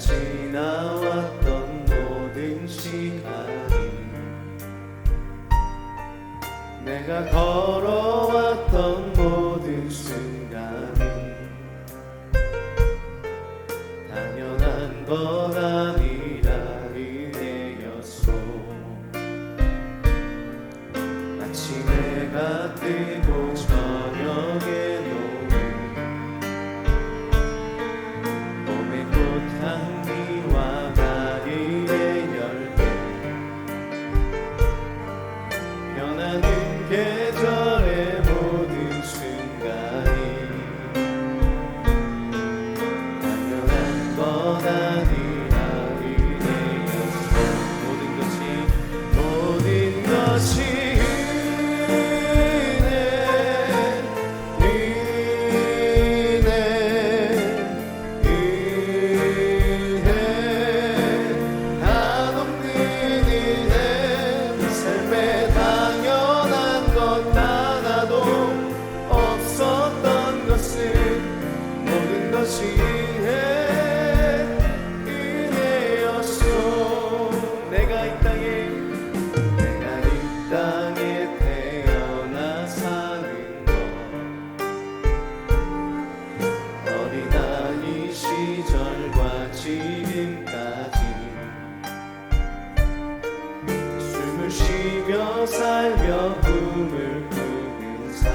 지나왔던 모든 시간이 내가 걸어왔던 모든 순간이 당연한 것 아니라 은혜였소. 아침해가 뜨고 저녁에 노을 봄의 꽃향기와 가을의 열매 변하는 계절의 모든 순간이 당연한 것 아니라 은혜였소. 모든 것이 내가 이 땅에 태어나 사는 것 어린아이 시절과 지금까지 숨을 쉬며 살며 꿈을 꾸는 삶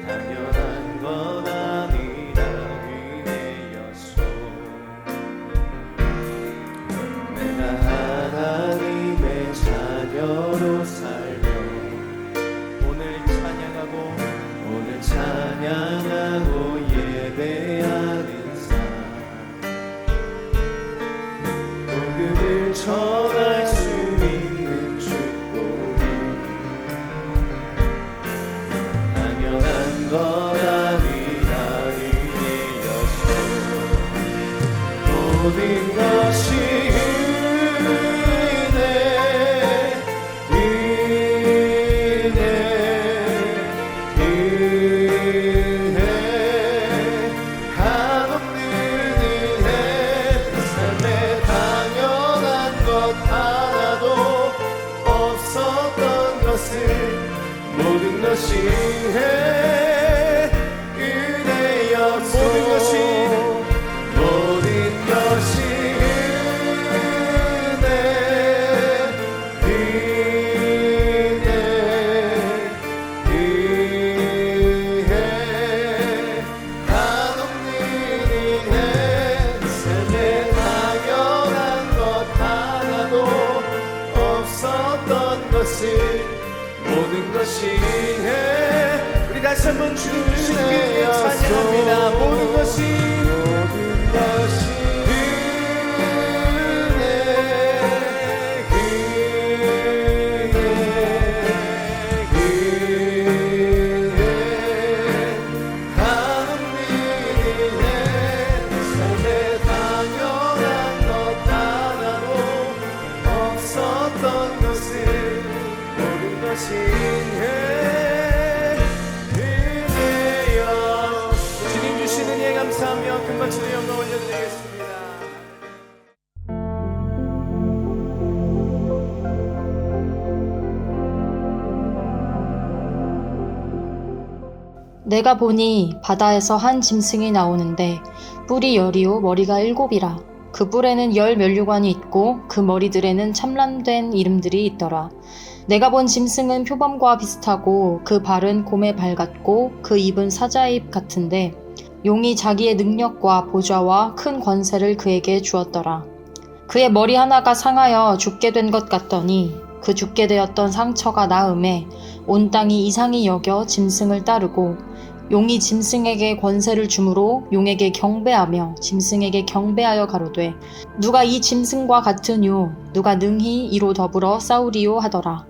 당연한 것 아니라 은혜였소. 내가 하나님의 자녀로 살며 오늘 찬양하고 예배하는 삶 복음을 전할 수 있는 축복이 당연한 것 아니라 은혜였소. 모든 것이 모든 것이 은혜였소. 모든 것이 은혜 한없는 은혜 삶에 당연한 것 하나도 없었던 것을 모든 것이 은혜. 우리 다시 한번 주님 주신 그 은혜 찬양합니다. 모든 것이 한없는 은혜 삶에 당연한 것 하나도 없었던 것을 모든 것이 은혜였소. 주님 주신 은혜에 감사하며 금방 주의 영광 올려드리겠습니다. 내가 보니 바다에서 한 짐승이 나오는데 뿔이 10이요 머리가 7이라. 그 뿔에는 10 면류관이 있고 그 머리들에는 참람된 이름들이 있더라. 내가 본 짐승은 표범과 비슷하고 그 발은 곰의 발 같고 그 입은 사자의 입 같은데 용이 자기의 능력과 보좌와 큰 권세를 그에게 주었더라. 그의 머리 하나가 상하여 죽게 된 것 같더니 그 죽게 되었던 상처가 나음에 온 땅이 이상히 여겨 짐승을 따르고 용이 짐승에게 권세를 주므로 용에게 경배하며 짐승에게 경배하여 가로되 누가 이 짐승과 같으뇨 누가 능히 이로 더불어 싸우리요 하더라.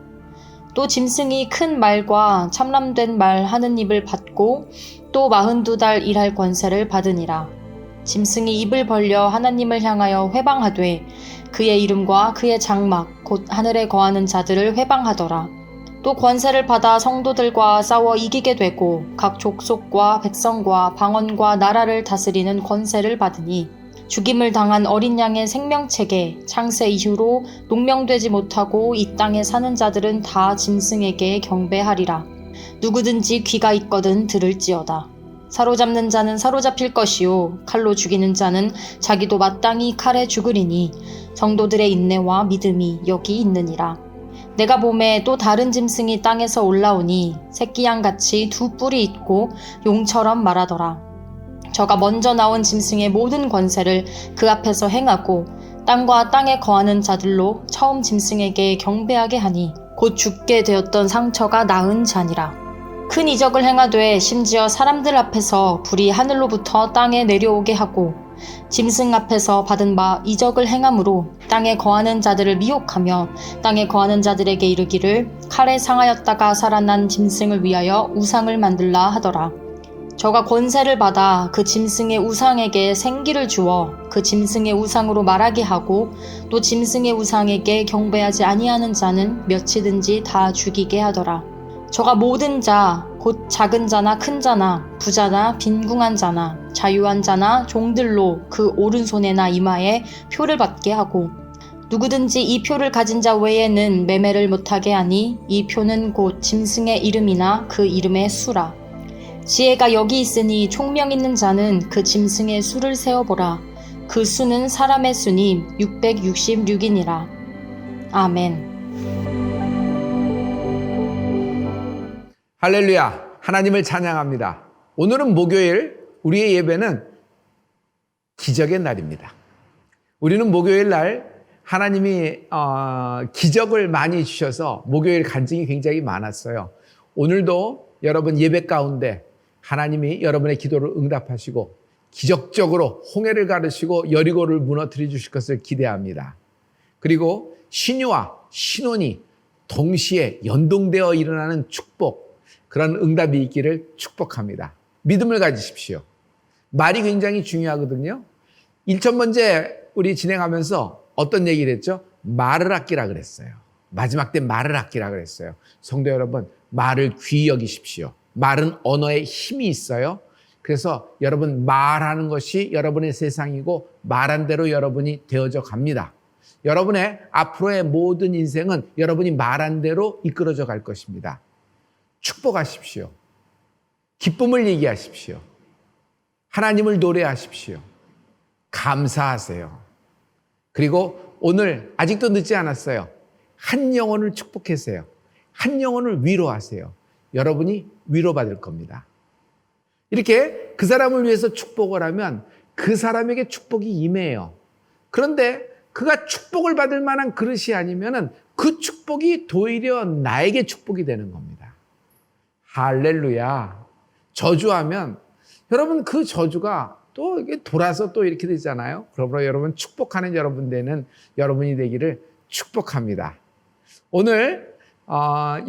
또 짐승이 큰 말과 참람된 말 하는 입을 받고 또 42달 일할 권세를 받으니라. 짐승이 입을 벌려 하나님을 향하여 회방하되 그의 이름과 그의 장막 곧 하늘에 거하는 자들을 회방하더라. 또 권세를 받아 성도들과 싸워 이기게 되고 각 족속과 백성과 방언과 나라를 다스리는 권세를 받으니 죽임을 당한 어린 양의 생명책에 창세 이후로 농명되지 못하고 이 땅에 사는 자들은 다 짐승에게 경배하리라. 누구든지 귀가 있거든 들을지어다. 사로잡는 자는 사로잡힐 것이요 칼로 죽이는 자는 자기도 마땅히 칼에 죽으리니 성도들의 인내와 믿음이 여기 있느니라. 내가 보매 또 다른 짐승이 땅에서 올라오니 새끼 양같이 두 뿔이 있고 용처럼 말하더라. 저가 먼저 나온 짐승의 모든 권세를 그 앞에서 행하고 땅과 땅에 거하는 자들로 처음 짐승에게 경배하게 하니 곧 죽게 되었던 상처가 나은 자니라. 큰 이적을 행하되 심지어 사람들 앞에서 불이 하늘로부터 땅에 내려오게 하고 짐승 앞에서 받은 바 이적을 행함으로 땅에 거하는 자들을 미혹하며 땅에 거하는 자들에게 이르기를 칼에 상하였다가 살아난 짐승을 위하여 우상을 만들라 하더라. 저가 권세를 받아 그 짐승의 우상에게 생기를 주어 그 짐승의 우상으로 말하게 하고 또 짐승의 우상에게 경배하지 아니하는 자는 몇이든지 다 죽이게 하더라. 저가 모든 자, 곧 작은 자나 큰 자나 부자나 빈궁한 자나 자유한 자나 종들로 그 오른손에나 이마에 표를 받게 하고 누구든지 이 표를 가진 자 외에는 매매를 못하게 하니 이 표는 곧 짐승의 이름이나 그 이름의 수라. 지혜가 여기 있으니 총명 있는 자는 그 짐승의 수를 세어보라. 그 수는 사람의 수니 666이니라. 아멘. 할렐루야, 하나님을 찬양합니다. 오늘은 목요일, 우리의 예배는 기적의 날입니다. 우리는 목요일 날 하나님이 기적을 많이 주셔서 목요일 간증이 굉장히 많았어요. 오늘도 여러분 예배 가운데 하나님이 여러분의 기도를 응답하시고 기적적으로 홍해를 가르시고 여리고를 무너뜨려 주실 것을 기대합니다. 그리고 신유와 신혼이 동시에 연동되어 일어나는 축복, 그런 응답이 있기를 축복합니다. 믿음을 가지십시오. 말이 굉장히 중요하거든요. 1000번째 우리 진행하면서 어떤 얘기를 했죠? 말을 아끼라 그랬어요. 마지막 때 말을 아끼라 그랬어요. 성도 여러분, 말을 귀히 여기십시오. 말은 언어에 힘이 있어요. 그래서 여러분 말하는 것이 여러분의 세상이고 말한 대로 여러분이 되어져 갑니다. 여러분의 앞으로의 모든 인생은 여러분이 말한 대로 이끌어져 갈 것입니다. 축복하십시오. 기쁨을 얘기하십시오. 하나님을 노래하십시오. 감사하세요. 그리고 오늘 아직도 늦지 않았어요. 한 영혼을 축복하세요. 한 영혼을 위로하세요. 여러분이 위로받을 겁니다. 이렇게 그 사람을 위해서 축복을 하면 그 사람에게 축복이 임해요. 그런데 그가 축복을 받을 만한 그릇이 아니면 그 축복이 도리어 나에게 축복이 되는 겁니다. 할렐루야. 저주하면 여러분 그 저주가 또 이게 돌아서 또 이렇게 되잖아요. 그러므로 여러분 축복하는 여러분 되는 여러분이 되기를 축복합니다. 오늘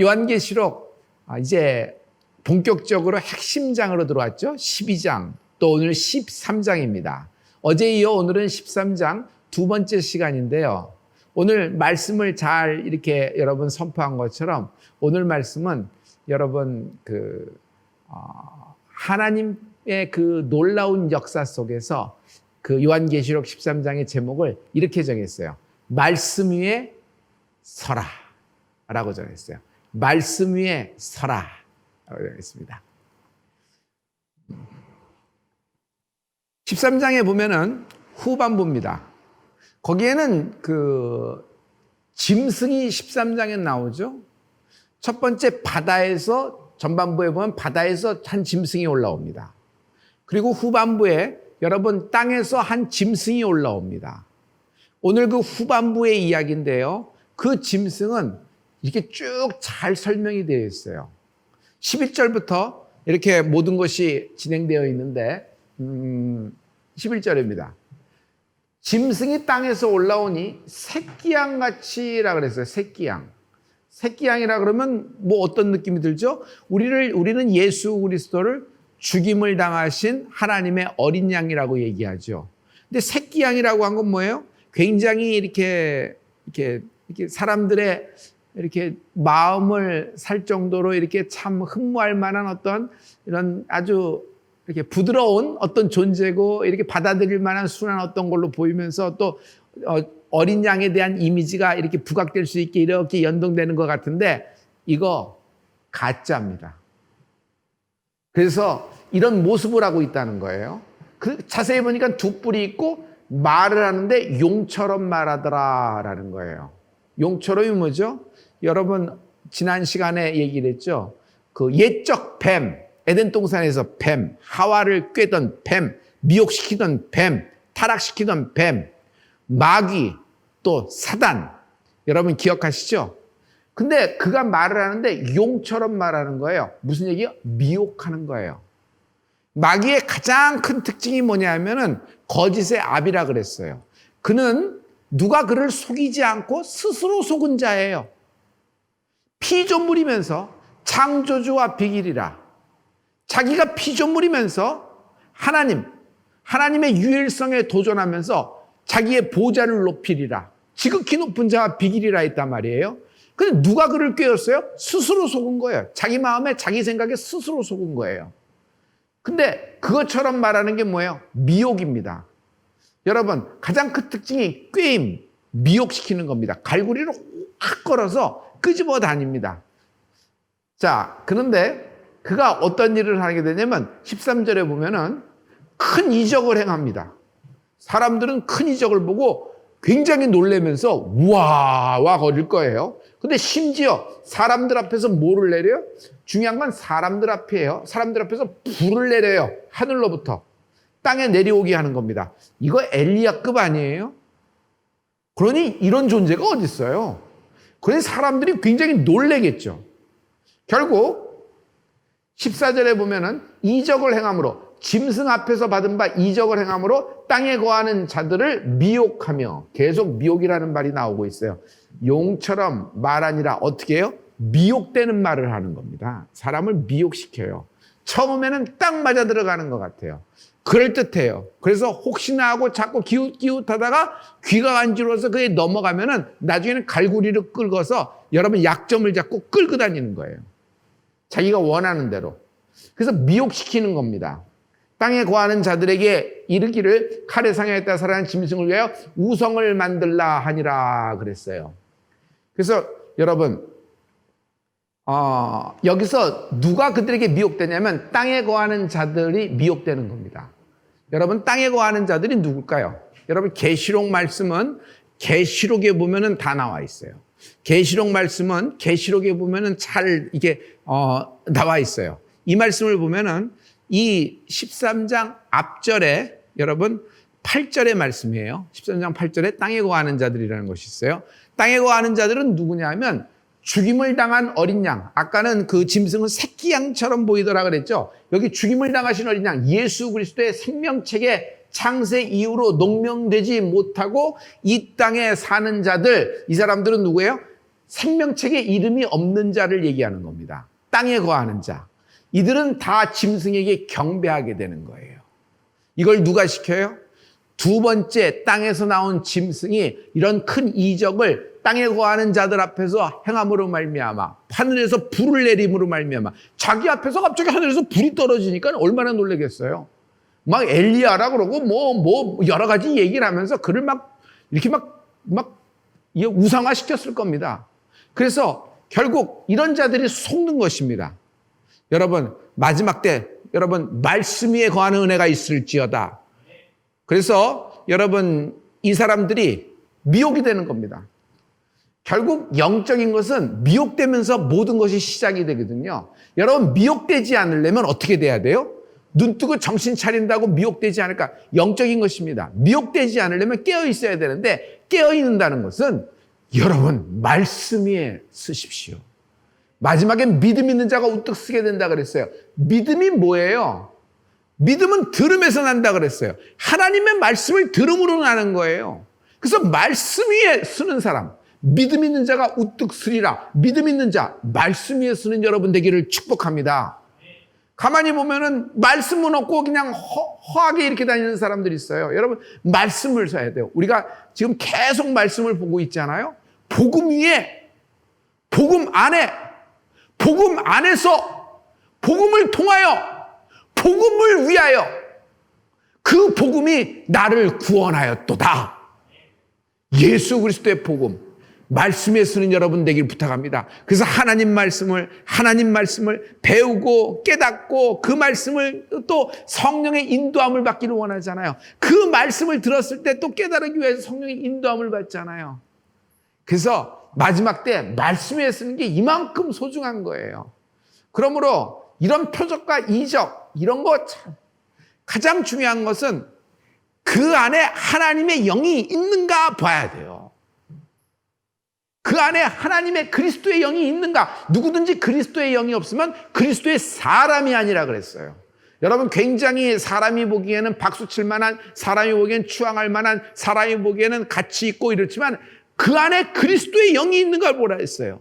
요한계시록 이제 본격적으로 핵심장으로 들어왔죠. 12장, 또 오늘 13장입니다. 어제 이어 오늘은 13장 두 번째 시간인데요. 오늘 말씀을 잘 이렇게 여러분 선포한 것처럼 오늘 말씀은 여러분 하나님의 그 놀라운 역사 속에서 그 요한계시록 13장의 제목을 이렇게 정했어요. 말씀 위에 서라 라고 정했어요. 말씀 위에 서라 라고 정했습니다. 13장에 보면은 후반부입니다. 거기에는 그 짐승이 13장에 나오죠. 첫 번째 바다에서 전반부에 보면 바다에서 한 짐승이 올라옵니다. 그리고 후반부에 여러분 땅에서 한 짐승이 올라옵니다. 오늘 그 후반부의 이야기인데요. 그 짐승은 이렇게 쭉 잘 설명이 되어 있어요. 11절부터 이렇게 모든 것이 진행되어 있는데 11절입니다. 짐승이 땅에서 올라오니 새끼양같이라 그랬어요. 새끼양. 새끼양이라 그러면 뭐 어떤 느낌이 들죠? 우리는 예수 그리스도를 죽임을 당하신 하나님의 어린 양이라고 얘기하죠. 근데 새끼양이라고 한 건 뭐예요? 굉장히 이렇게 사람들의 이렇게 마음을 살 정도로 이렇게 참 흠모할 만한 어떤 이런 아주 이렇게 부드러운 어떤 존재고 이렇게 받아들일 만한 순한 어떤 걸로 보이면서 또 어린 양에 대한 이미지가 이렇게 부각될 수 있게 이렇게 연동되는 것 같은데 이거 가짜입니다. 그래서 이런 모습을 하고 있다는 거예요. 자세히 보니까 두 뿔이 있고 말을 하는데 용처럼 말하더라라는 거예요. 용처럼이 뭐죠? 여러분 지난 시간에 얘기를 했죠. 그 옛적 뱀, 에덴 동산에서 뱀, 하와를 꿰던 뱀, 미혹시키던 뱀, 타락시키던 뱀, 마귀, 또 사단. 여러분 기억하시죠? 근데 그가 말을 하는데 용처럼 말하는 거예요. 무슨 얘기요? 미혹하는 거예요. 마귀의 가장 큰 특징이 뭐냐면은 거짓의 압이라 그랬어요. 그는 누가 그를 속이지 않고 스스로 속은 자예요. 피조물이면서 창조주와 비길이라. 자기가 피조물이면서 하나님의 유일성에 도전하면서 자기의 보좌를 높이리라. 지극히 높은 자와 비길이라 했단 말이에요. 근데 누가 그를 꿰었어요? 스스로 속은 거예요. 자기 마음에 자기 생각에 스스로 속은 거예요. 근데 그것처럼 말하는 게 뭐예요? 미혹입니다. 여러분 가장 큰 특징이 꿰임, 미혹시키는 겁니다. 갈고리를 확 걸어서 끄집어 다닙니다. 자, 그런데 그가 어떤 일을 하게 되냐면 13절에 보면은 큰 이적을 행합니다. 사람들은 큰 이적을 보고 굉장히 놀라면서 우와 거릴 거예요. 근데 심지어 사람들 앞에서 뭐를 내려요? 중요한 건 사람들 앞이에요. 사람들 앞에서 불을 내려요. 하늘로부터 땅에 내려오게 하는 겁니다. 이거 엘리야급 아니에요? 그러니 이런 존재가 어디 있어요? 그래서 사람들이 굉장히 놀라겠죠. 결국 14절에 보면은 이적을 행함으로, 짐승 앞에서 받은 바 이적을 행함으로 땅에 거하는 자들을 미혹하며, 계속 미혹이라는 말이 나오고 있어요. 용처럼 말하니라. 어떻게 해요? 미혹되는 말을 하는 겁니다. 사람을 미혹시켜요. 처음에는 딱 맞아 들어가는 것 같아요. 그럴듯해요. 그래서 혹시나 하고 자꾸 기웃기웃하다가 귀가 간지러워서 그게 넘어가면은 나중에는 갈고리를 끌고서 여러분 약점을 잡고 끌고 다니는 거예요. 자기가 원하는 대로. 그래서 미혹시키는 겁니다. 땅에 거하는 자들에게 이르기를 칼에 상하였다 살아난 짐승을 위하여 우성을 만들라 하니라 그랬어요. 그래서 여러분 여기서 누가 그들에게 미혹되냐면 땅에 거하는 자들이 미혹되는 겁니다. 여러분 땅에 거하는 자들이 누굴까요? 여러분 계시록 말씀은 계시록에 보면은 다 나와 있어요. 계시록 말씀은 계시록에 보면은 잘 이게 나와 있어요. 이 말씀을 보면은 이 13장 앞절에 여러분 8절의 말씀이에요. 13장 8절에 땅에 거하는 자들이라는 것이 있어요. 땅에 거하는 자들은 누구냐면 죽임을 당한 어린 양. 아까는 그 짐승은 새끼 양처럼 보이더라 그랬죠. 여기 죽임을 당하신 어린 양, 예수 그리스도의 생명책에 창세 이후로 농명되지 못하고 이 땅에 사는 자들, 이 사람들은 누구예요? 생명책에 이름이 없는 자를 얘기하는 겁니다. 땅에 거하는 자. 이들은 다 짐승에게 경배하게 되는 거예요. 이걸 누가 시켜요? 두 번째 땅에서 나온 짐승이 이런 큰 이적을 땅에 거하는 자들 앞에서 행함으로 말미암아, 하늘에서 불을 내림으로 말미암아, 자기 앞에서 갑자기 하늘에서 불이 떨어지니까 얼마나 놀라겠어요. 막 엘리야라 그러고 뭐 여러 가지 얘기를 하면서 그를 이렇게 우상화 시켰을 겁니다. 그래서 결국 이런 자들이 속는 것입니다. 여러분 마지막 때 여러분 말씀 위에 거하는 은혜가 있을지어다. 그래서 여러분 이 사람들이 미혹이 되는 겁니다. 결국 영적인 것은 미혹되면서 모든 것이 시작이 되거든요. 여러분 미혹되지 않으려면 어떻게 돼야 돼요? 눈 뜨고 정신 차린다고 미혹되지 않을까? 영적인 것입니다. 미혹되지 않으려면 깨어 있어야 되는데 깨어 있는다는 것은 여러분 말씀 위에 쓰십시오. 마지막에 믿음 있는 자가 우뚝 서게 된다 그랬어요. 믿음이 뭐예요? 믿음은 들음에서 난다 그랬어요. 하나님의 말씀을 들음으로 나는 거예요. 그래서 말씀 위에 쓰는 사람, 믿음 있는 자가 우뚝 서리라. 믿음 있는 자, 말씀 위에 쓰는 여러분 되기를 축복합니다. 가만히 보면은 말씀은 없고 그냥 허하게 이렇게 다니는 사람들이 있어요. 여러분 말씀을 써야 돼요. 우리가 지금 계속 말씀을 보고 있잖아요. 복음 위에 복음 안에, 복음 안에서, 복음을 통하여, 복음을 위하여 그 복음이 나를 구원하였도다. 예수 그리스도의 복음, 말씀에 쓰는 여러분 되길 부탁합니다. 그래서 하나님 말씀을 배우고 깨닫고 그 말씀을 또 성령의 인도함을 받기를 원하잖아요. 그 말씀을 들었을 때 또 깨달기 위해서 성령의 인도함을 받잖아요. 그래서 마지막 때 말씀에 쓰는 게 이만큼 소중한 거예요. 그러므로 이런 표적과 이적 이런 거 참 가장 중요한 것은 그 안에 하나님의 영이 있는가 봐야 돼요. 그 안에 하나님의 그리스도의 영이 있는가? 누구든지 그리스도의 영이 없으면 그리스도의 사람이 아니라 그랬어요. 여러분 굉장히 사람이 보기에는 박수 칠 만한, 사람이 보기에는 추앙할 만한, 사람이 보기에는 가치 있고 이렇지만 그 안에 그리스도의 영이 있는 걸 보라 했어요.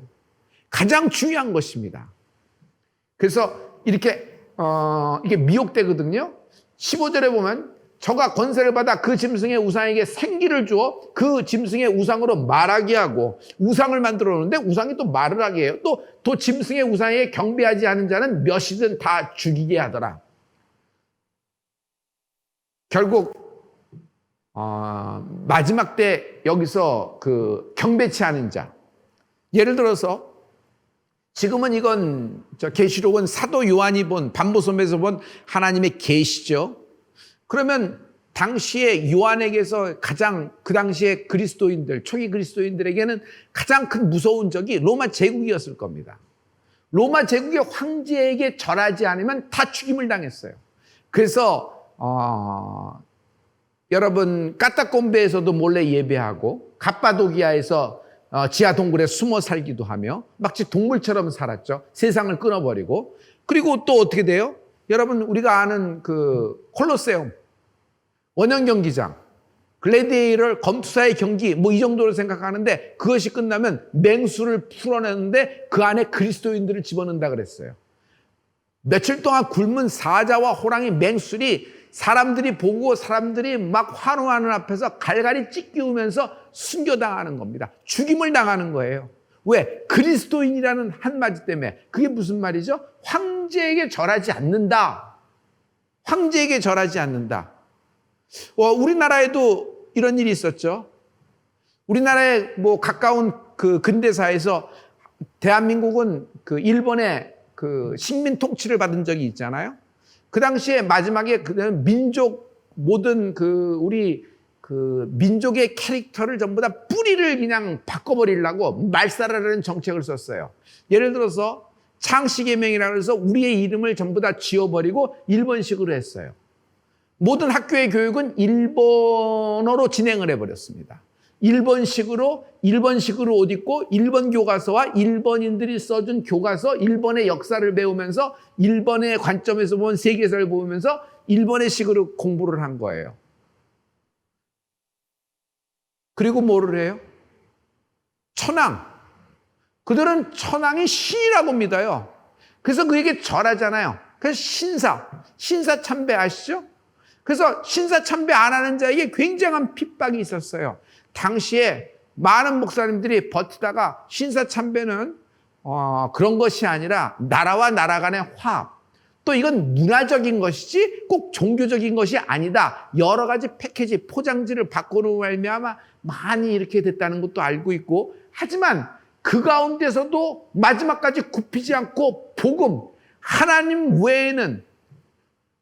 가장 중요한 것입니다. 그래서 이게 미혹되거든요. 15절에 보면 저가 권세를 받아 그 짐승의 우상에게 생기를 주어 그 짐승의 우상으로 말하게 하고 우상을 만들어 놓는데 우상이 또 말을 하게 해요. 또 짐승의 우상에게 경배하지 않은 자는 몇이든 다 죽이게 하더라. 결국 마지막 때 여기서 그 경배치 않은 자, 예를 들어서 지금은 이건 계시록은 사도 요한이 본 반보섬에서 본 하나님의 계시죠. 그러면 당시에 요한에게서 가장 그 당시에 그리스도인들, 초기 그리스도인들에게는 가장 큰 무서운 적이 로마 제국이었을 겁니다. 로마 제국의 황제에게 절하지 않으면 다 죽임을 당했어요. 그래서 여러분 까따콤베에서도 몰래 예배하고 갑바도기아에서 지하 동굴에 숨어 살기도 하며 마치 동물처럼 살았죠. 세상을 끊어버리고. 그리고 또 어떻게 돼요? 여러분 우리가 아는 그 콜로세움, 원형 경기장, 글래디에이터 검투사의 경기 뭐 이 정도로 생각하는데 그것이 끝나면 맹수를 풀어내는데 그 안에 그리스도인들을 집어넣는다 그랬어요. 며칠 동안 굶은 사자와 호랑이, 맹수들이 사람들이 보고 사람들이 막 환호하는 앞에서 갈갈이 찢기우면서 순교당하는 겁니다. 죽임을 당하는 거예요. 왜? 그리스도인이라는 한마디 때문에. 그게 무슨 말이죠? 황제에게 절하지 않는다. 황제에게 절하지 않는다. 우리나라에도 이런 일이 있었죠. 우리나라의 뭐 가까운 그 근대사에서 대한민국은 그 일본의 그 식민 통치를 받은 적이 있잖아요. 그 당시에 마지막에 그는 모든 우리 민족의 캐릭터를 전부 다 뿌리를 그냥 바꿔버리려고 말살하려는 정책을 썼어요. 예를 들어서 창씨개명이라고 해서 우리의 이름을 전부 다 지워버리고 일본식으로 했어요. 모든 학교의 교육은 일본어로 진행을 해버렸습니다. 일본식으로 옷 입고 일본 교과서와 일본인들이 써준 교과서, 일본의 역사를 배우면서 일본의 관점에서 본 세계사를 보면서 일본의 식으로 공부를 한 거예요. 그리고 뭐를 해요? 천황. 그들은 천황이 신이라고 믿어요. 그래서 그에게 절하잖아요. 그래서 신사 참배 아시죠? 그래서 신사 참배 안 하는 자에게 굉장한 핍박이 있었어요. 당시에 많은 목사님들이 버티다가 신사 참배는 그런 것이 아니라 나라와 나라 간의 화합, 또 이건 문화적인 것이지 꼭 종교적인 것이 아니다. 여러 가지 패키지, 포장지를 바꾸는 말미암아 많이 이렇게 됐다는 것도 알고 있고, 하지만 그 가운데서도 마지막까지 굽히지 않고 복음, 하나님 외에는,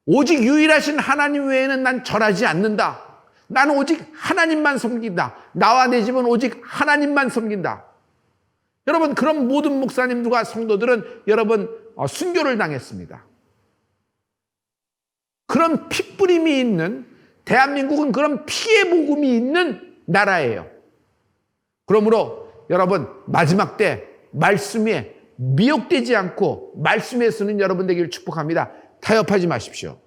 오직 유일하신 하나님 외에는 난 절하지 않는다. 나는 오직 하나님만 섬긴다. 나와 내 집은 오직 하나님만 섬긴다. 여러분, 그런 모든 목사님들과 성도들은 여러분 순교를 당했습니다. 그런 핏뿌림이 있는, 대한민국은 그런 피의 복음이 있는 나라예요. 그러므로 여러분 마지막 때 말씀에 미혹되지 않고 말씀에 쓰는 여러분 되기를 축복합니다. 타협하지 마십시오.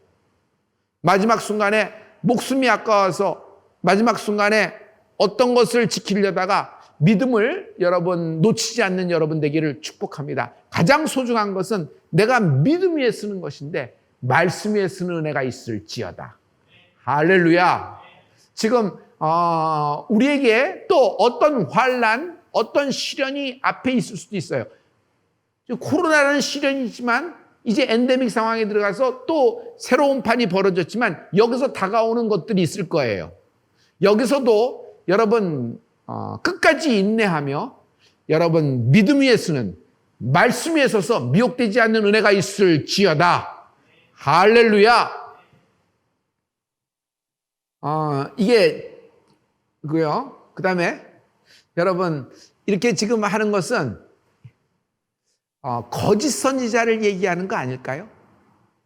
마지막 순간에 목숨이 아까워서 마지막 순간에 어떤 것을 지키려다가 믿음을 여러분 놓치지 않는 여러분 되기를 축복합니다. 가장 소중한 것은 내가 믿음 위에 쓰는 것인데 말씀 위에 쓰는 은혜가 있을지어다. 할렐루야. 지금 우리에게 또 어떤 환난, 어떤 시련이 앞에 있을 수도 있어요. 코로나라는 시련이지만 이제 엔데믹 상황에 들어가서 또 새로운 판이 벌어졌지만 여기서 다가오는 것들이 있을 거예요. 여기서도 여러분 끝까지 인내하며 여러분 믿음 위에 서는 말씀 위에 서서 미혹되지 않는 은혜가 있을지어다. 할렐루야. 이게 그고요. 그다음에 여러분 이렇게 지금 하는 것은 거짓 선지자를 얘기하는 거 아닐까요?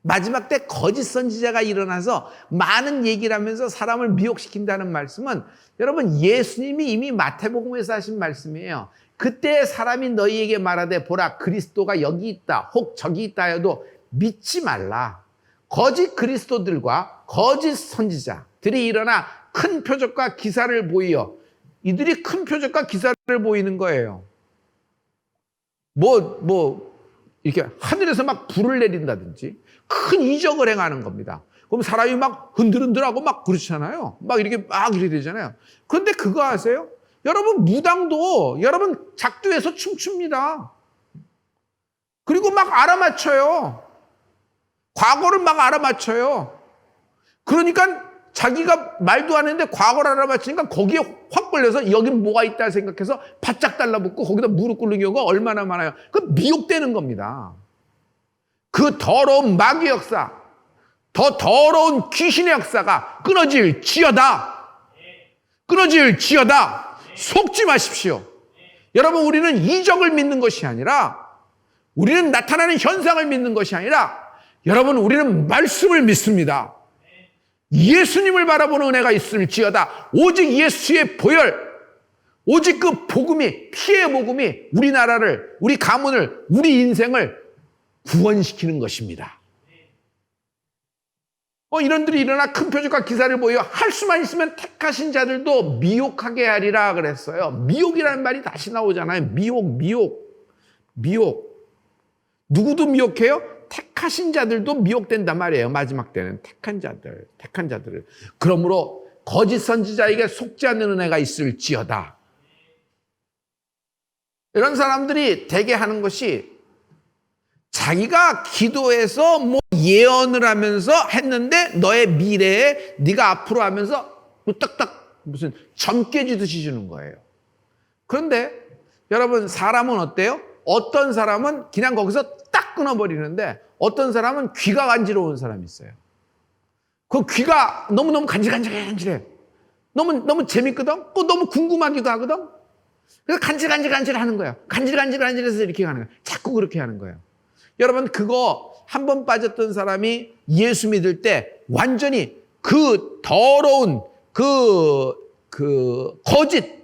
마지막 때 거짓 선지자가 일어나서 많은 얘기를 하면서 사람을 미혹시킨다는 말씀은 여러분 예수님이 이미 마태복음에서 하신 말씀이에요. 그때 사람이 너희에게 말하되 보라 그리스도가 여기 있다 혹 저기 있다 해도 믿지 말라. 거짓 그리스도들과 거짓 선지자들이 일어나 큰 표적과 기사를 보이어 이들이 큰 표적과 기사를 보이는 거예요. 이렇게 하늘에서 막 불을 내린다든지 큰 이적을 행하는 겁니다. 그럼 사람이 막 흔들흔들하고 막 그렇잖아요. 막 이렇게 되잖아요. 그런데 그거 아세요? 여러분 무당도 여러분 작두에서 춤춥니다. 그리고 막 알아맞혀요. 과거를 막 알아맞혀요. 그러니까 자기가 말도 안 했는데 과거를 알아맞히니까 거기에 확 걸려서 여긴 뭐가 있다 생각해서 바짝 달라붙고 거기다 무릎 꿇는 경우가 얼마나 많아요. 그 미혹되는 겁니다. 그 더러운 마귀 역사, 더 더러운 귀신의 역사가 끊어질지어다. 끊어질지어다. 속지 마십시오. 여러분 우리는 이적을 믿는 것이 아니라 우리는 나타나는 현상을 믿는 것이 아니라 여러분 우리는 말씀을 믿습니다. 예수님을 바라보는 은혜가 있을지어다. 오직 예수의 보혈, 오직 그 복음이, 피의 복음이 우리나라를, 우리 가문을, 우리 인생을 구원시키는 것입니다. 이런들이 일어나 큰 표적과 기사를 보여 할 수만 있으면 택하신 자들도 미혹하게 하리라 그랬어요. 미혹이라는 말이 다시 나오잖아요. 미혹. 누구도 미혹해요? 택하신 자들도 미혹된단 말이에요. 마지막 때는 택한 자들을. 그러므로 거짓 선지자에게 속지 않는 은혜가 있을지어다. 이런 사람들이 대개 하는 것이 자기가 기도해서 예언을 하면서 했는데 너의 미래에 네가 앞으로 하면서 딱딱 무슨 점 깨지듯이 주는 거예요. 그런데 여러분 사람은 어때요? 어떤 사람은 그냥 거기서 딱 끊어버리는데 어떤 사람은 귀가 간지러운 사람이 있어요. 그 귀가 너무너무 간질간질해. 너무 재밌거든? 또 너무 궁금하기도 하거든? 그래서 간질간질 하는 거예요. 간질간질해서 이렇게 하는 거예요. 자꾸 그렇게 하는 거예요. 여러분 그거 한 번 빠졌던 사람이 예수 믿을 때 완전히 그 더러운 그리고 거짓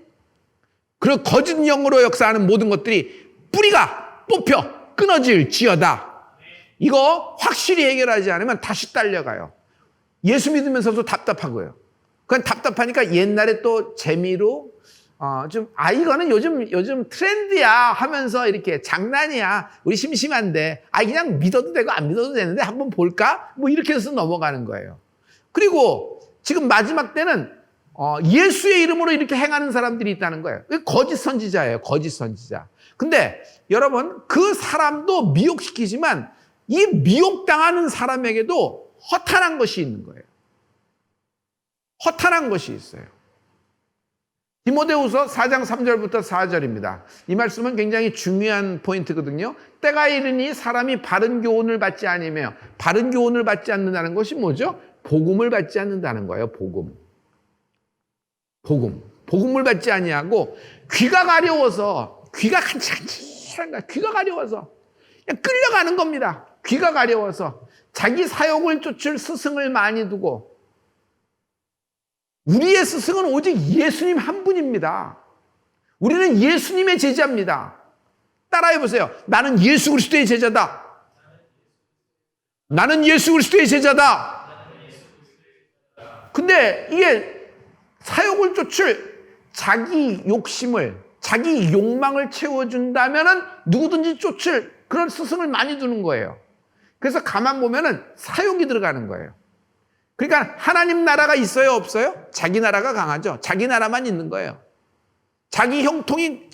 영으로 역사하는 모든 것들이 뿌리가 뽑혀 끊어질지어다. 이거 확실히 해결하지 않으면 다시 딸려가요. 예수 믿으면서도 답답하고요. 그건 답답하니까 옛날에 또 재미로 이거는 요즘 트렌드야 하면서 이렇게 장난이야. 우리 심심한데. 그냥 믿어도 되고 안 믿어도 되는데 한번 볼까? 이렇게 해서 넘어가는 거예요. 그리고 지금 마지막 때는, 예수의 이름으로 이렇게 행하는 사람들이 있다는 거예요. 거짓 선지자예요. 거짓 선지자. 근데 여러분, 그 사람도 미혹시키지만 이 미혹당하는 사람에게도 허탄한 것이 있는 거예요. 허탄한 것이 있어요. 디모데후서 4장 3절부터 4절입니다. 이 말씀은 굉장히 중요한 포인트거든요. 때가 이르니 사람이 바른 교훈을 받지 않으며 바른 교훈을 받지 않는다는 것이 뭐죠? 복음을 받지 않는다는 거예요. 복음을 받지 아니하고 귀가 가려워서 귀가 간질간질한 거야. 귀가 가려워서 그냥 끌려가는 겁니다. 귀가 가려워서 자기 사욕을 쫓을 스승을 많이 두고 우리의 스승은 오직 예수님 한 분입니다. 우리는 예수님의 제자입니다. 따라해보세요. 나는 예수 그리스도의 제자다. 나는 예수 그리스도의 제자다. 근데 이게 사욕을 쫓을 자기 욕심을, 자기 욕망을 채워준다면은 누구든지 쫓을 그런 스승을 많이 두는 거예요. 그래서 가만 보면은 사욕이 들어가는 거예요. 그러니까 하나님 나라가 있어요, 없어요? 자기 나라가 강하죠. 자기 나라만 있는 거예요. 자기 형통이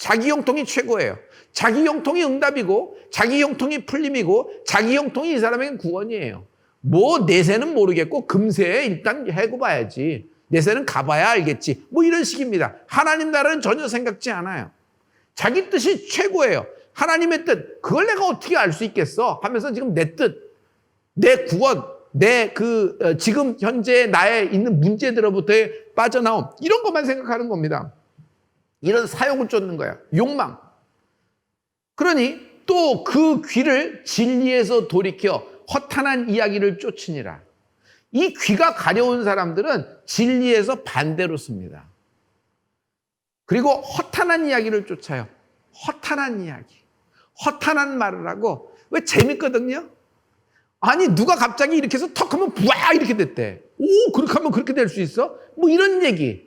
최고예요. 자기 형통이 응답이고, 자기 형통이 풀림이고, 자기 형통이 이 사람에겐 구원이에요. 뭐 내세는 모르겠고 금세 일단 해고 봐야지. 내세는 가봐야 알겠지. 뭐 이런 식입니다. 하나님 나라는 전혀 생각지 않아요. 자기 뜻이 최고예요. 하나님의 뜻, 그걸 내가 어떻게 알 수 있겠어? 하면서 지금 내 뜻, 내 구원, 내 지금 현재 나에 있는 문제들로부터의 빠져나옴, 이런 것만 생각하는 겁니다. 이런 사욕을 쫓는 거야. 욕망. 그러니 또 그 귀를 진리에서 돌이켜 허탄한 이야기를 쫓으니라. 이 귀가 가려운 사람들은 진리에서 반대로 씁니다. 그리고 허탄한 이야기를 쫓아요. 허탄한 이야기. 허탄한 말을 하고, 왜 재밌거든요? 아니, 누가 갑자기 이렇게 해서 턱 하면 부아! 이렇게 됐대. 오, 그렇게 하면 그렇게 될 수 있어? 뭐 이런 얘기.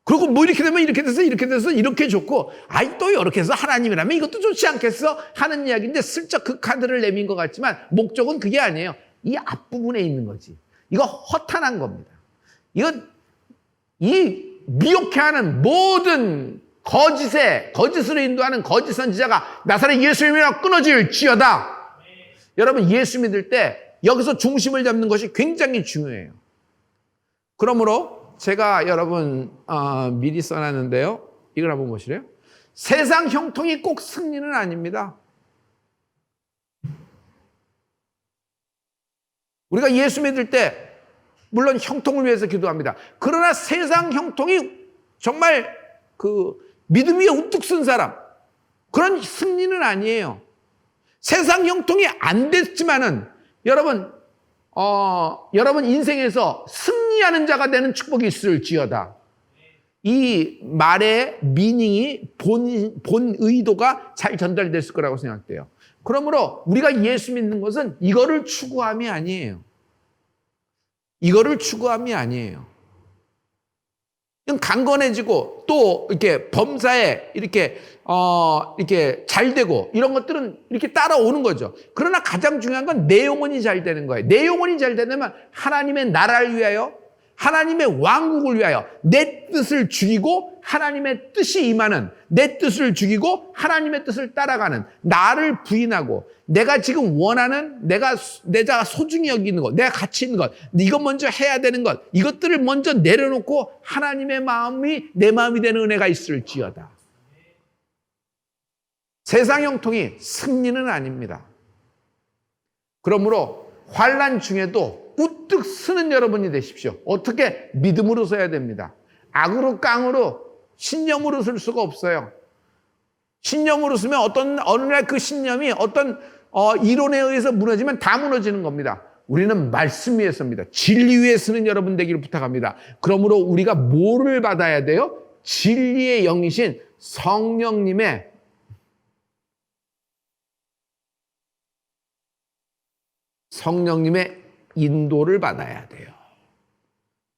그리고 뭐 이렇게 되면 이렇게 돼서 이렇게 좋고, 아이, 또 이렇게 해서 하나님이라면 이것도 좋지 않겠어? 하는 이야기인데 슬쩍 그 카드를 내민 것 같지만 목적은 그게 아니에요. 이 앞부분에 있는 거지. 이거 허탄한 겁니다. 이건 이 미혹해하는 모든 거짓으로 인도하는 거짓 선지자가 나사렛 예수님이라 끊어질지어다. 여러분, 예수 믿을 때 여기서 중심을 잡는 것이 굉장히 중요해요. 그러므로 제가 여러분 미리 써놨는데요. 이걸 한번 보시래요. 세상 형통이 꼭 승리는 아닙니다. 우리가 예수 믿을 때 물론 형통을 위해서 기도합니다. 그러나 세상 형통이 정말 믿음 위에 우뚝 쓴 사람, 그런 승리는 아니에요. 세상 형통이 안 됐지만은 여러분 인생에서 승리하는 자가 되는 축복이 있을지어다. 이 말의 미닝이 본 의도가 잘 전달됐을 거라고 생각돼요. 그러므로 우리가 예수 믿는 것은 이거를 추구함이 아니에요. 이거를 추구함이 아니에요. 강건해지고 또 이렇게 범사에 이렇게 잘 되고 이런 것들은 이렇게 따라오는 거죠. 그러나 가장 중요한 건 내 영혼이 잘 되는 거예요. 내 영혼이 잘 되려면 하나님의 나라를 위하여, 하나님의 왕국을 위하여 내 뜻을 죽이고 하나님의 뜻이 임하는, 내 뜻을 죽이고 하나님의 뜻을 따라가는, 나를 부인하고 내가 지금 원하는, 내가 소중히 여기는 것, 내가 가치 있는 것, 이것 먼저 해야 되는 것, 이것들을 먼저 내려놓고 하나님의 마음이 내 마음이 되는 은혜가 있을지어다. 세상 형통이 승리는 아닙니다. 그러므로 환난 중에도 우뚝 서는 여러분이 되십시오. 어떻게? 믿음으로 서야 됩니다. 악으로 깡으로 신념으로 설 수가 없어요. 신념으로 쓰면 어느 날 그 신념이 어떤 이론에 의해서 무너지면 다 무너지는 겁니다. 우리는 말씀 위에 섭니다. 진리 위에 서는 여러분 되기를 부탁합니다. 그러므로 우리가 뭐를 받아야 돼요? 진리의 영이신 성령님의 인도를 받아야 돼요.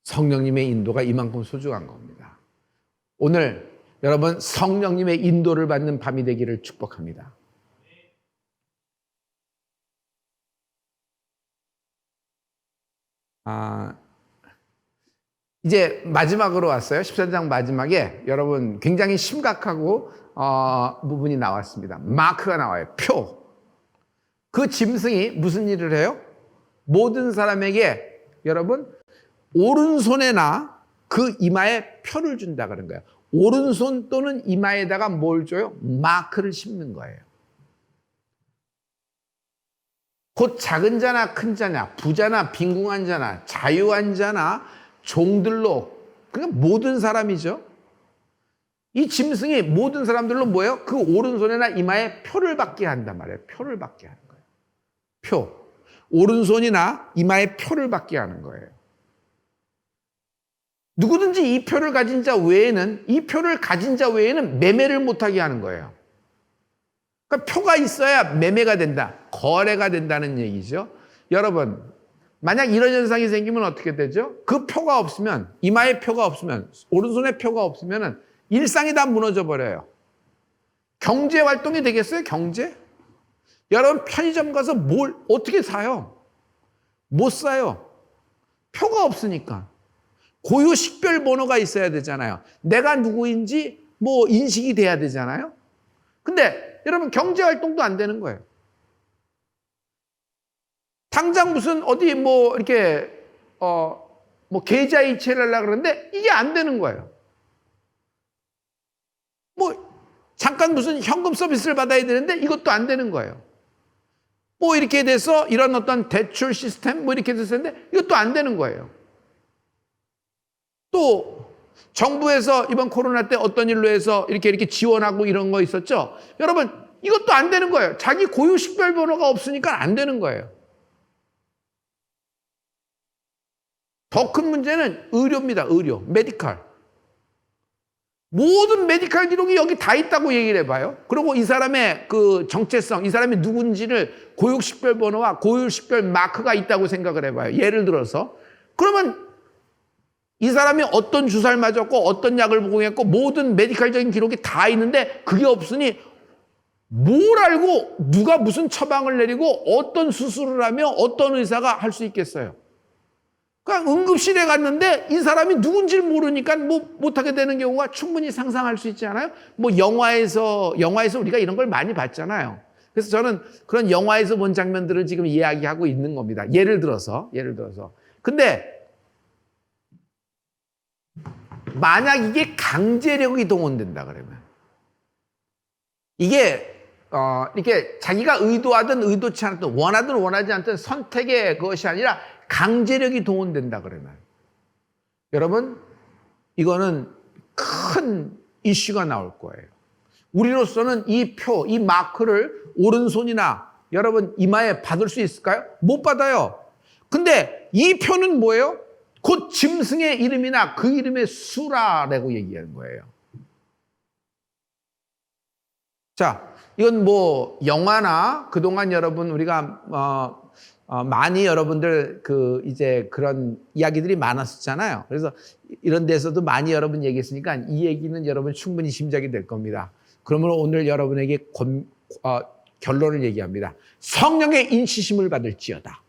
성령님의 인도가 이만큼 소중한 겁니다. 오늘 여러분 성령님의 인도를 받는 밤이 되기를 축복합니다. 이제 마지막으로 왔어요. 13장 마지막에 여러분 굉장히 심각하고 부분이 나왔습니다. 마크가 나와요. 표. 그 짐승이 무슨 일을 해요? 모든 사람에게 여러분 오른손에나 그 이마에 표를 준다 그런 거예요. 오른손 또는 이마에다가 뭘 줘요? 마크를 심는 거예요. 곧 작은 자나 큰 자나 부자나 빈궁한 자나 자유한 자나 종들로, 그러니까 모든 사람이죠. 이 짐승이 모든 사람들로 뭐예요? 그 오른손이나 이마에 표를 받게 한단 말이에요. 표를 받게 하는 거예요. 표. 오른손이나 이마에 표를 받게 하는 거예요. 누구든지 이 표를 가진 자 외에는, 매매를 못하게 하는 거예요. 그러니까 표가 있어야 매매가 된다. 거래가 된다는 얘기죠. 여러분, 만약 이런 현상이 생기면 어떻게 되죠? 그 표가 없으면, 이마에 표가 없으면, 오른손에 표가 없으면 일상이 다 무너져 버려요. 경제 활동이 되겠어요? 경제? 여러분 편의점 가서 뭘 어떻게 사요? 못 사요. 표가 없으니까. 고유 식별 번호가 있어야 되잖아요. 내가 누구인지 뭐 인식이 돼야 되잖아요. 근데 여러분 경제 활동도 안 되는 거예요. 당장 무슨 어디 뭐 이렇게 뭐 계좌 이체를 하려고 그러는데 이게 안 되는 거예요. 뭐 잠깐 무슨 현금 서비스를 받아야 되는데 이것도 안 되는 거예요. 뭐 이렇게 돼서 이런 어떤 대출 시스템 뭐 이렇게 됐었는데 이것도 안 되는 거예요. 또 정부에서 이번 코로나 때 어떤 일로 해서 이렇게 지원하고 이런 거 있었죠. 여러분 이것도 안 되는 거예요. 자기 고유 식별번호가 없으니까 안 되는 거예요. 더 큰 문제는 의료입니다. 의료, 메디컬. 모든 메디컬 기록이 여기 다 있다고 얘기를 해봐요. 그리고 이 사람의 그 정체성, 이 사람이 누군지를 고유식별번호와 고유식별 마크가 있다고 생각을 해봐요. 예를 들어서. 그러면 이 사람이 어떤 주사를 맞았고 어떤 약을 복용했고 모든 메디컬적인 기록이 다 있는데 그게 없으니 뭘 알고 누가 무슨 처방을 내리고 어떤 수술을 하며 어떤 의사가 할 수 있겠어요. 그냥 응급실에 갔는데 이 사람이 누군지를 모르니까 뭐 못하게 되는 경우가 충분히 상상할 수 있지 않아요? 뭐 영화에서 우리가 이런 걸 많이 봤잖아요. 그래서 저는 그런 영화에서 본 장면들을 지금 이야기하고 있는 겁니다. 예를 들어서. 근데 만약 이게 강제력이 동원된다 그러면 이게 이렇게 자기가 의도하든 의도치 않든 원하든 원하지 않든 선택의 그것이 아니라 강제력이 동원된다 그러면 여러분 이거는 큰 이슈가 나올 거예요. 우리로서는 이 표, 이 마크를 오른손이나 여러분 이마에 받을 수 있을까요? 못 받아요. 근데 이 표는 뭐예요? 곧 짐승의 이름이나 그 이름의 수라라고 얘기하는 거예요. 자, 이건 뭐 영화나 그동안 여러분 우리가 많이 여러분들 이제 그런 이야기들이 많았었잖아요. 그래서 이런 데서도 많이 여러분 얘기했으니까 이 얘기는 여러분 충분히 짐작이 될 겁니다. 그러므로 오늘 여러분에게 결론을 얘기합니다. 성령의 인치심을 받을지어다.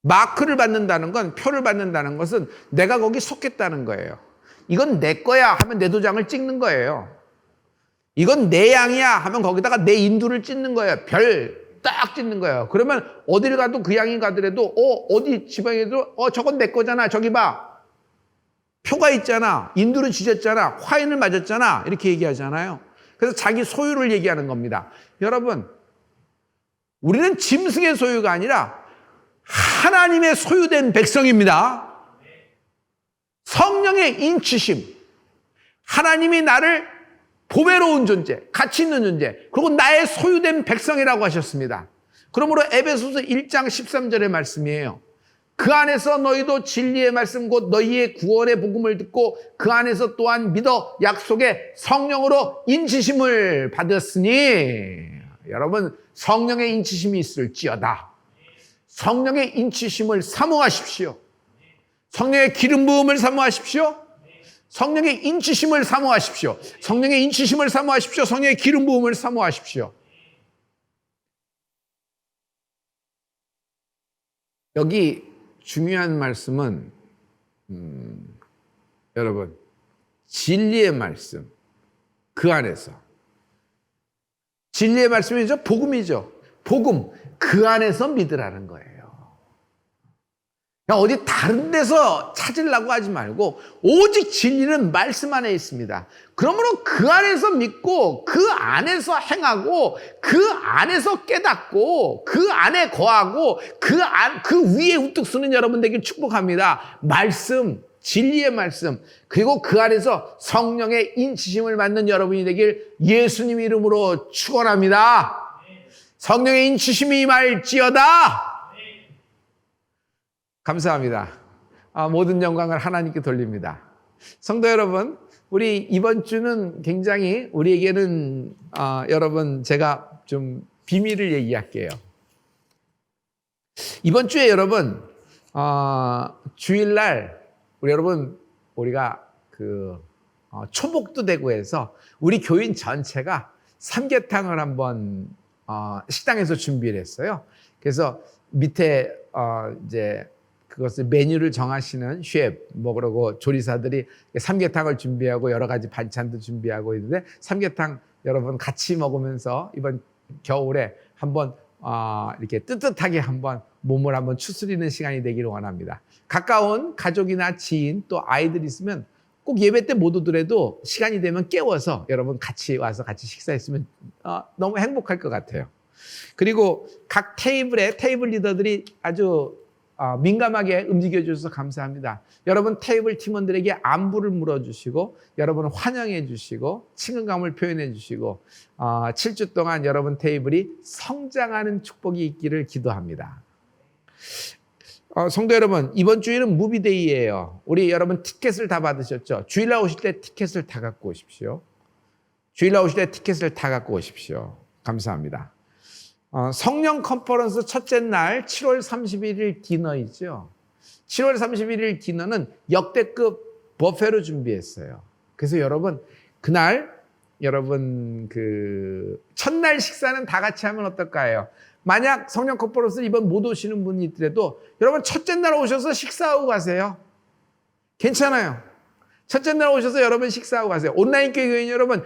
마크를 받는다는 건, 표를 받는다는 것은 내가 거기 속했다는 거예요. 이건 내 거야 하면 내 도장을 찍는 거예요. 이건 내 양이야 하면 거기다가 내 인두를 찍는 거예요. 별 딱 찍는 거예요. 그러면 어딜 가도 그 양이 가더라도 어디 지방에도 저건 내 거잖아. 저기 봐. 표가 있잖아. 인두를 지졌잖아. 화인을 맞았잖아. 이렇게 얘기하잖아요. 그래서 자기 소유를 얘기하는 겁니다. 여러분, 우리는 짐승의 소유가 아니라 하나님의 소유된 백성입니다. 성령의 인치심. 하나님이 나를 보배로운 존재, 가치 있는 존재, 그리고 나의 소유된 백성이라고 하셨습니다. 그러므로 에베소서 1장 13절의 말씀이에요. 그 안에서 너희도 진리의 말씀 곧 너희의 구원의 복음을 듣고 그 안에서 또한 믿어 약속의 성령으로 인치심을 받았으니 여러분 성령의 인치심이 있을지어다. 성령의 인치심을 사모하십시오. 성령의 기름 부음을 사모하십시오. 성령의 인치심을 사모하십시오. 성령의 인치심을 사모하십시오. 성령의 기름 부음을 사모하십시오. 여기 중요한 말씀은 여러분 진리의 말씀 그 안에서 진리의 말씀이죠. 복음이죠. 복음 그 안에서 믿으라는 거예요. 어디 다른 데서 찾으려고 하지 말고 오직 진리는 말씀 안에 있습니다. 그러므로 그 안에서 믿고 그 안에서 행하고 그 안에서 깨닫고 그 안에 거하고 그 위에 우뚝 서는 여러분 되길 축복합니다. 말씀, 진리의 말씀 그리고 그 안에서 성령의 인치심을 받는 여러분이 되길 예수님 이름으로 축원합니다. 성령의 인치심이 임할지어다. 감사합니다. 모든 영광을 하나님께 돌립니다. 성도 여러분, 우리 이번 주는 굉장히 우리에게는 여러분 제가 좀 비밀을 얘기할게요. 이번 주에 여러분 주일날 우리가 초복도 되고 해서 우리 교인 전체가 삼계탕을 한번 식당에서 준비를 했어요. 그래서 밑에 이제 그것을 메뉴를 정하시는 셰프, 뭐 그러고 조리사들이 삼계탕을 준비하고 여러 가지 반찬도 준비하고 있는데 삼계탕 여러분 같이 먹으면서 이번 겨울에 한번 이렇게 뜨뜻하게 한번 몸을 한번 추스리는 시간이 되기를 원합니다. 가까운 가족이나 지인 또 아이들 있으면 꼭 예배 때 못 오더라도 시간이 되면 깨워서 여러분 같이 와서 같이 식사했으면 너무 행복할 것 같아요. 그리고 각 테이블에 테이블 리더들이 아주 민감하게 움직여 주셔서 감사합니다. 여러분 테이블 팀원들에게 안부를 물어주시고 여러분을 환영해 주시고 친근감을 표현해 주시고 7주 동안 여러분 테이블이 성장하는 축복이 있기를 기도합니다. 성도 여러분, 이번 주일은 무비데이예요. 우리 여러분 티켓을 다 받으셨죠? 주일날 오실 때 티켓을 다 갖고 오십시오. 주일날 오실 때 티켓을 다 갖고 오십시오. 감사합니다. 성령 컨퍼런스 첫째 날 7월 31일 디너 있죠. 7월 31일 디너는 역대급 버페로 준비했어요. 그래서 여러분 그날 여러분 그 첫날 식사는 다 같이 하면 어떨까요? 만약 성령 컨퍼런스 이번 못 오시는 분이 있더라도 여러분 첫째 날 오셔서 식사하고 가세요. 괜찮아요. 첫째 날 오셔서 여러분 식사하고 가세요. 온라인 교회인 여러분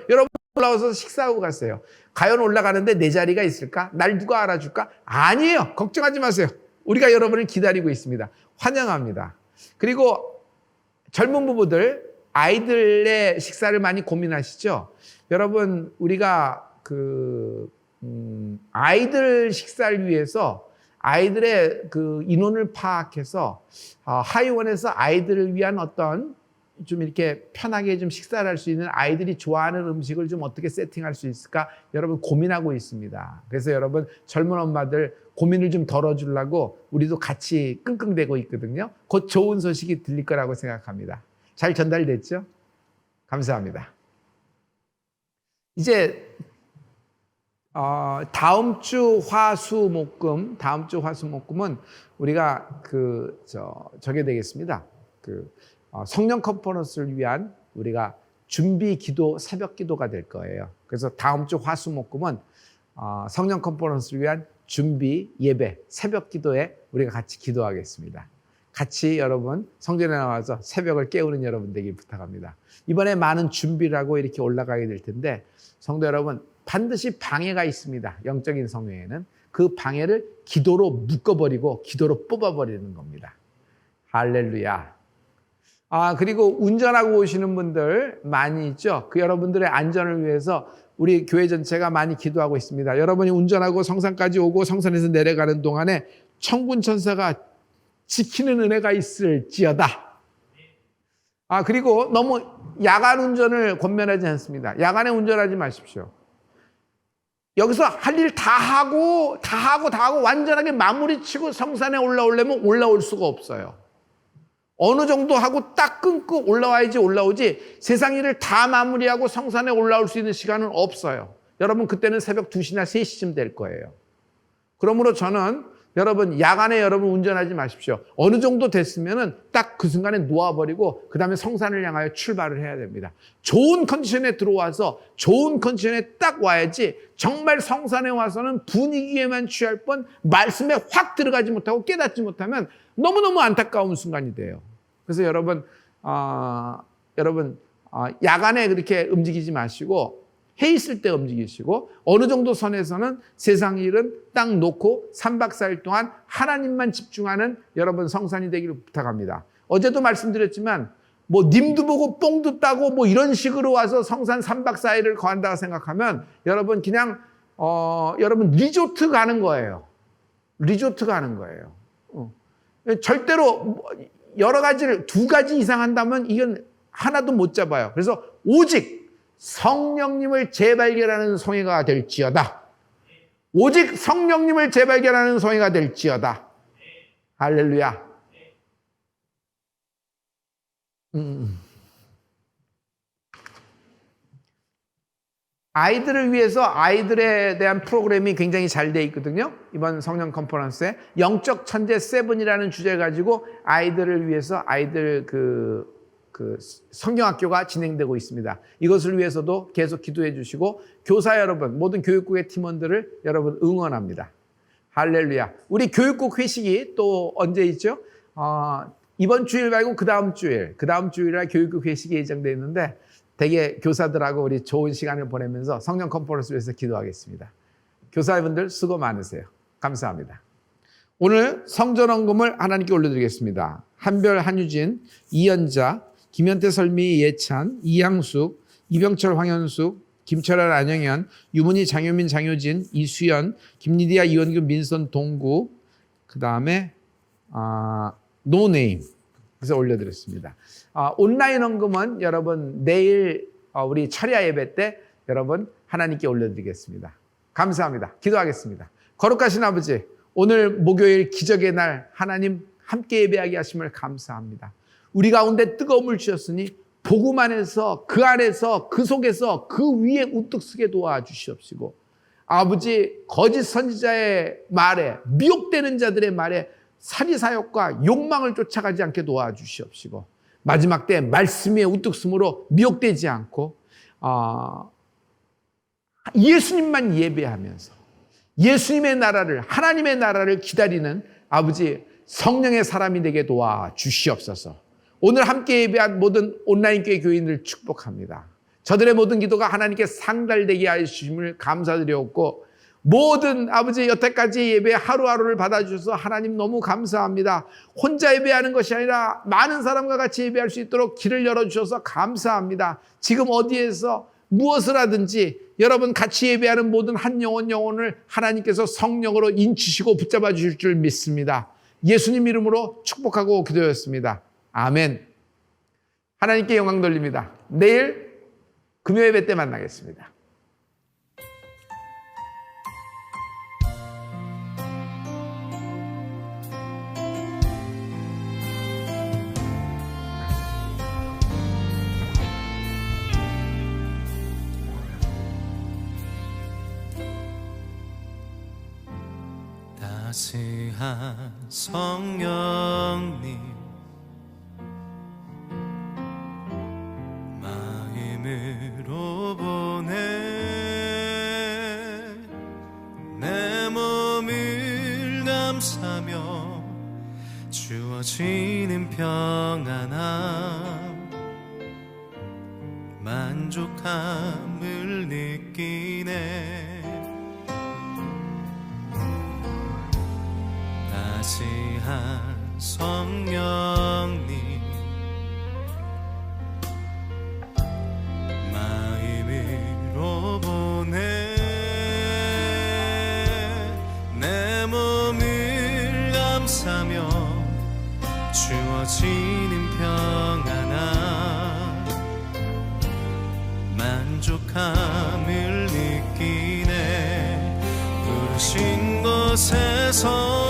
올라와서 식사하고 가세요. 과연 올라가는데 내 자리가 있을까? 날 누가 알아줄까? 아니에요. 걱정하지 마세요. 우리가 여러분을 기다리고 있습니다. 환영합니다. 그리고 젊은 부부들, 아이들의 식사를 많이 고민하시죠? 여러분, 우리가 아이들 식사를 위해서 아이들의 그 인원을 파악해서 하이원에서 아이들을 위한 어떤 좀 이렇게 편하게 좀 식사를 할 수 있는 아이들이 좋아하는 음식을 좀 어떻게 세팅할 수 있을까 여러분 고민하고 있습니다. 그래서 여러분 젊은 엄마들 고민을 좀 덜어주려고 우리도 같이 끙끙대고 있거든요. 곧 좋은 소식이 들릴 거라고 생각합니다. 잘 전달됐죠? 감사합니다. 이제 다음 주 화수목금 우리가 저게 되겠습니다. 성령 컨퍼런스를 위한 우리가 준비 기도, 새벽 기도가 될 거예요. 그래서 다음 주 화수목금은 성령 컨퍼런스를 위한 준비 예배, 새벽 기도에 우리가 같이 기도하겠습니다. 같이 여러분 성전에 나와서 새벽을 깨우는 여러분 되길 부탁합니다. 이번에 많은 준비를 하고 이렇게 올라가게 될 텐데 성도 여러분 반드시 방해가 있습니다. 영적인 성회에는 그 방해를 기도로 묶어버리고 기도로 뽑아버리는 겁니다. 할렐루야. 그리고 운전하고 오시는 분들 많이 있죠. 그 여러분들의 안전을 위해서 우리 교회 전체가 많이 기도하고 있습니다. 여러분이 운전하고 성산까지 오고 성산에서 내려가는 동안에 천군 천사가 지키는 은혜가 있을지어다. 그리고 너무 야간 운전을 권면하지 않습니다. 야간에 운전하지 마십시오. 여기서 할 일 다 하고 완전하게 마무리 치고 성산에 올라오려면 올라올 수가 없어요. 어느 정도 하고 딱 끊고 올라오지 세상 일을 다 마무리하고 성산에 올라올 수 있는 시간은 없어요. 여러분 그때는 새벽 2시나 3시쯤 될 거예요. 그러므로 저는 여러분 야간에 여러분 운전하지 마십시오. 어느 정도 됐으면은 딱 그 순간에 놓아버리고 그 다음에 성산을 향하여 출발을 해야 됩니다. 좋은 컨디션에 들어와서 좋은 컨디션에 딱 와야지 정말 성산에 와서는 분위기에만 취할 뻔 말씀에 확 들어가지 못하고 깨닫지 못하면 너무너무 안타까운 순간이 돼요. 그래서 여러분 야간에 그렇게 움직이지 마시고 해 있을 때 움직이시고 어느 정도 선에서는 세상 일은 딱 놓고 3박 4일 동안 하나님만 집중하는 여러분 성산이 되기를 부탁합니다. 어제도 말씀드렸지만 뭐 님도 보고 뽕도 따고 뭐 이런 식으로 와서 성산 3박 4일을 거한다고 생각하면 여러분 그냥 여러분 리조트 가는 거예요. 리조트 가는 거예요. 절대로 여러 가지를 2가지 이상 한다면 이건 하나도 못 잡아요. 그래서 오직 성령님을 재발견하는 성회가 될지어다. 오직 성령님을 재발견하는 성회가 될지어다. 할렐루야. 아이들을 위해서 아이들에 대한 프로그램이 굉장히 잘 돼 있거든요. 이번 성령 컨퍼런스에 영적 천재 7이라는 주제를 가지고 아이들을 위해서 아이들 그 성경학교가 진행되고 있습니다. 이것을 위해서도 계속 기도해 주시고 교사 여러분, 모든 교육국의 팀원들을 여러분 응원합니다. 할렐루야. 우리 교육국 회식이 또 언제 있죠? 이번 주일 말고 그 다음 주일날 교육국 회식이 예정되어 있는데 대개 교사들하고 우리 좋은 시간을 보내면서 성령 컨퍼런스를 위해서 기도하겠습니다. 교사분들 수고 많으세요. 감사합니다. 오늘 성전 헌금을 하나님께 올려드리겠습니다. 한별, 한유진, 이연자, 김현태, 설미, 예찬, 이양숙, 이병철, 황현숙, 김철환, 안영현, 유문희, 장효민, 장효진, 이수연, 김리디아, 이원규, 민선, 동구, 그 다음에 노네임 그래서 올려드렸습니다. 온라인 헌금은 여러분 내일 우리 철야 예배 때 여러분 하나님께 올려드리겠습니다. 감사합니다. 기도하겠습니다. 거룩하신 아버지, 오늘 목요일 기적의 날 하나님 함께 예배하게 하심을 감사합니다. 우리 가운데 뜨거움을 주셨으니 복음 안에서 그 안에서 그 속에서 그 위에 우뚝 서게 도와주시옵시고, 아버지 거짓 선지자의 말에 미혹되는 자들의 말에 사리사욕과 욕망을 쫓아가지 않게 도와주시옵시고, 마지막 때 말씀에 우뚝 서므로 미혹되지 않고 예수님만 예배하면서 예수님의 나라를, 하나님의 나라를 기다리는 아버지 성령의 사람이 되게 도와주시옵소서. 오늘 함께 예배한 모든 온라인 교회 교인들 축복합니다. 저들의 모든 기도가 하나님께 상달되게 하심을 감사드렸고, 모든 아버지 여태까지 예배 하루하루를 받아주셔서 하나님 너무 감사합니다. 혼자 예배하는 것이 아니라 많은 사람과 같이 예배할 수 있도록 길을 열어주셔서 감사합니다. 지금 어디에서 무엇을 하든지 여러분 같이 예배하는 모든 한 영혼을 하나님께서 성령으로 인치시고 붙잡아 주실 줄 믿습니다. 예수님 이름으로 축복하고 기도했습니다. 아멘. 하나님께 영광 돌립니다. 내일 금요 예배 때 만나겠습니다. 따스한 성령님 마음으로 보내 내 몸을 감싸며 주어지는 평안함 만족함을 느끼네. 따스한 성령님 마음으로 보내 내 몸을 감싸며 주어지는 평안함 만족함을 느끼네. 부르신 곳에서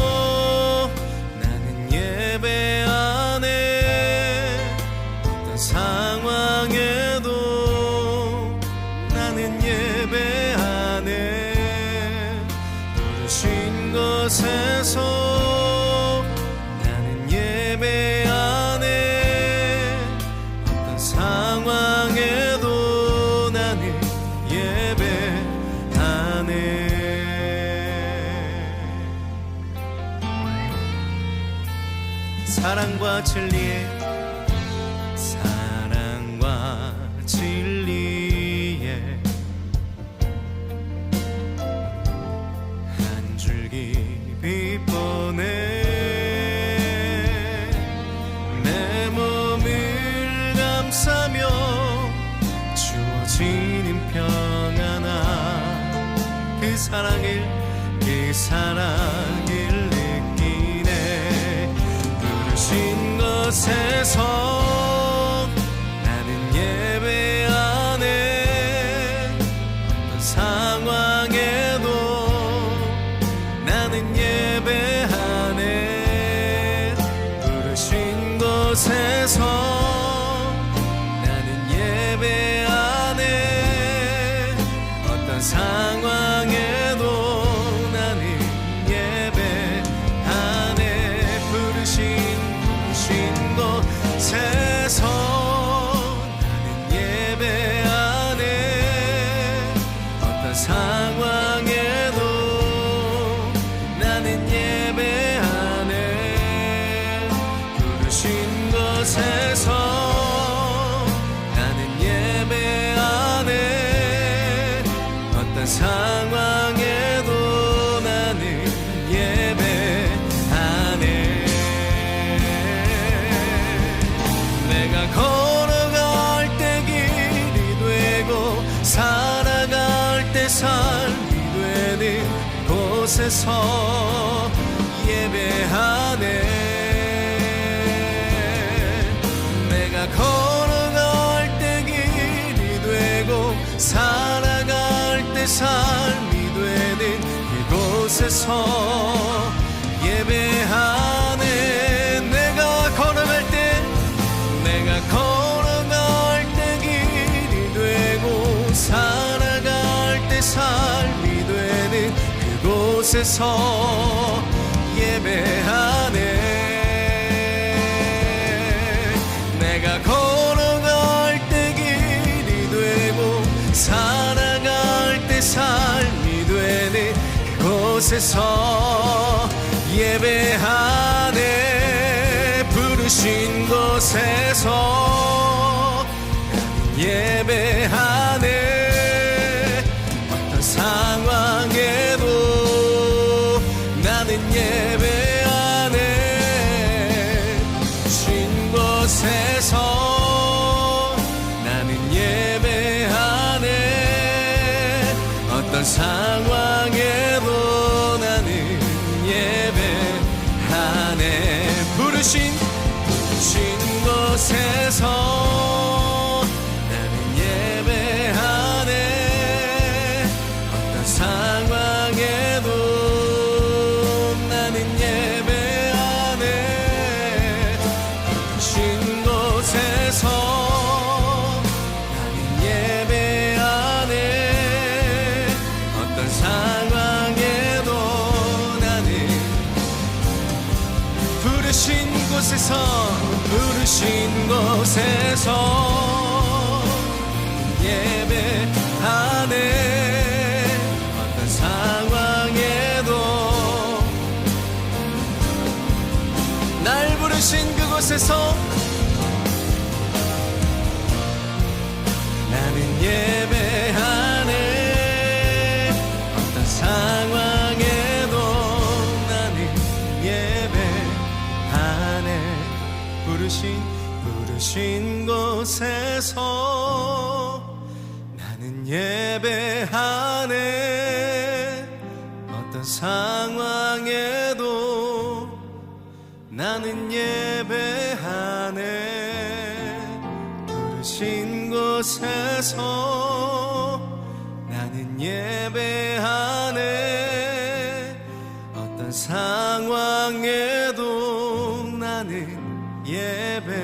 상황에도 나는 예배하네. 부르신 곳에서 나는 예배하네. 어떤 상황에도 나는 예배하네. 사랑과 진리에 한 줄기 빛 보내 내 몸을 감싸며 주어지는 평안함 그 사랑을 느끼네. 부르신 곳에서 곳에서 나는 예배하네. 어떤 상황에도 나는 예배하네. 부르신 곳에서 그곳에서 예배하네. 내가 걸어갈 때 길이 되고 살아갈 때 삶이 되는 그곳에서 예배하네. 내가 걸어갈 때 길이 되고 살아갈 때 삶이 되는 그곳에서 예배하네. 내가 걸어갈 때 길이 되고 살아갈 때 삶이 되는 그곳에서 예배하네. 부르신 곳에서 예배하네. 어떤 상황에도 나는 예배하네. 부르신 곳에서 나는 예배하네. 어떤 상황에도 나는 예배하네. 부르신 곳에서 나는 예배하네. 어떤 상황에도 나는 예배하네. 부르신 곳에서 나는 예배하네. 어떤 상황에도 나는 부르신 곳에서 예배하네. 어떤 상황에도 날 부르신 그곳에서 나는 예배하네. 어떤 상황에도 나는 예배하네. 부르신 곳에서 나는 예배하네. 어떤 상황에도 나는 예배하네. 부르신 곳에서 나는 예배하네. 어떤 상황에도 나는 예배하네.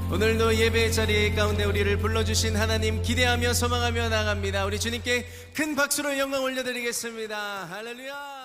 오늘도 예배의 자리 가운데 우리를 불러주신 하나님 기대하며 소망하며 나갑니다. 우리 주님께 큰 박수로 영광 올려드리겠습니다. 할렐루야.